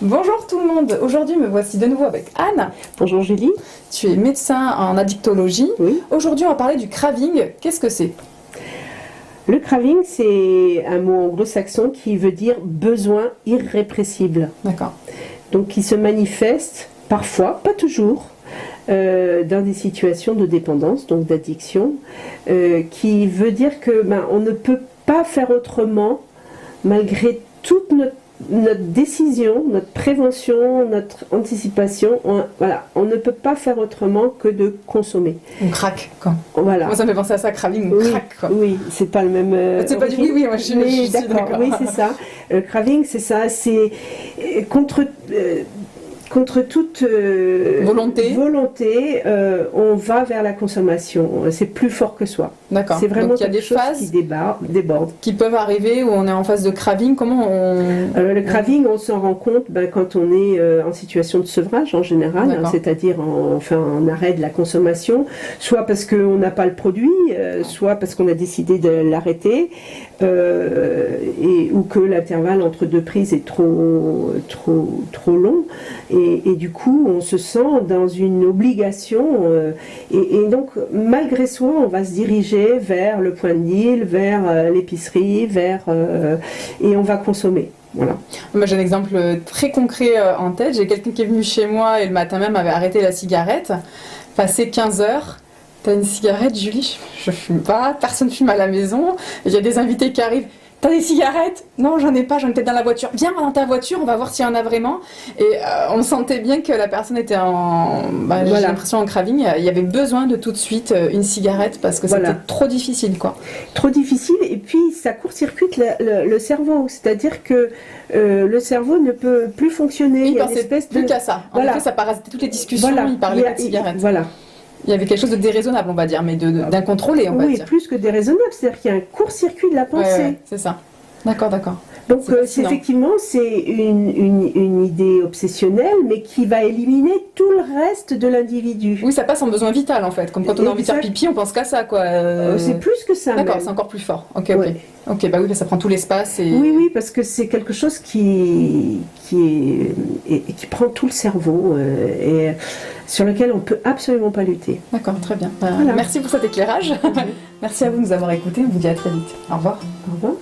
Bonjour tout le monde, aujourd'hui me voici de nouveau avec Anne. Bonjour Julie. Tu es médecin en addictologie. Oui. Aujourd'hui on va parler du craving. Qu'est-ce que c'est? Le craving, c'est un mot anglo-saxon qui veut dire besoin irrépressible. D'accord. Donc qui se manifeste parfois, pas toujours, dans des situations de dépendance, donc d'addiction, qui veut dire que on ne peut pas faire autrement malgré toute notre décision, notre prévention, notre anticipation. On ne peut pas faire autrement que de consommer. On craque quoi. Voilà. Moi ça me fait penser à ça, craving, on craque quoi. Oui, c'est pas le même. C'est pas du oui, moi je suis d'accord. Oui, c'est ça. Le craving, c'est ça. C'est contre toute volonté, on va vers la consommation. C'est plus fort que soi. D'accord. C'est vraiment donc, il y a quelque des chose phases qui déborde. Qui peuvent arriver où on est en phase de craving. Comment on... Le craving, on s'en rend compte quand on est en situation de sevrage en général, c'est-à-dire en arrêt de la consommation, soit parce qu'on n'a pas le produit, soit parce qu'on a décidé de l'arrêter, ou que l'intervalle entre deux prises est trop long. Et du coup, on se sent dans une obligation. Et donc, malgré soi, on va se diriger vers le point de deal, vers l'épicerie, et on va consommer. Voilà. Moi, j'ai un exemple très concret en tête. J'ai quelqu'un qui est venu chez moi et le matin même avait arrêté la cigarette. Passé 15 heures, t'as une cigarette, Julie? Je fume pas, personne fume à la maison. Il y a des invités qui arrivent. T'as des cigarettes? Non, j'en ai pas, j'en étais dans la voiture. Viens dans ta voiture, on va voir s'il y en a vraiment. Et on sentait bien que la personne était j'ai l'impression en craving. Il y avait besoin de tout de suite une cigarette parce que c'était trop difficile, quoi. Trop difficile, et puis ça court-circuite le cerveau. C'est-à-dire que le cerveau ne peut plus fonctionner. Il pensait plus qu'à ça. En effet, ça parasitait toutes les discussions, il parlait pas de cigarettes. Il y avait quelque chose de déraisonnable, on va dire, mais d'incontrôlé, on va dire. Oui, plus que déraisonnable, c'est-à-dire qu'il y a un court-circuit de la pensée. Ouais, c'est ça. D'accord. Donc effectivement, c'est une idée obsessionnelle, mais qui va éliminer tout le reste de l'individu. Oui, ça passe en besoin vital, en fait. Comme quand on a envie de faire pipi, on pense qu'à ça, quoi. C'est plus que ça. D'accord, c'est encore plus fort. Ok, bah oui, ça prend tout l'espace. Oui, parce que c'est quelque chose qui prend tout le cerveau et sur lequel on ne peut absolument pas lutter. D'accord, très bien. Merci pour cet éclairage. Merci à vous de nous avoir écoutés. On vous dit à très vite. Au revoir. Au revoir.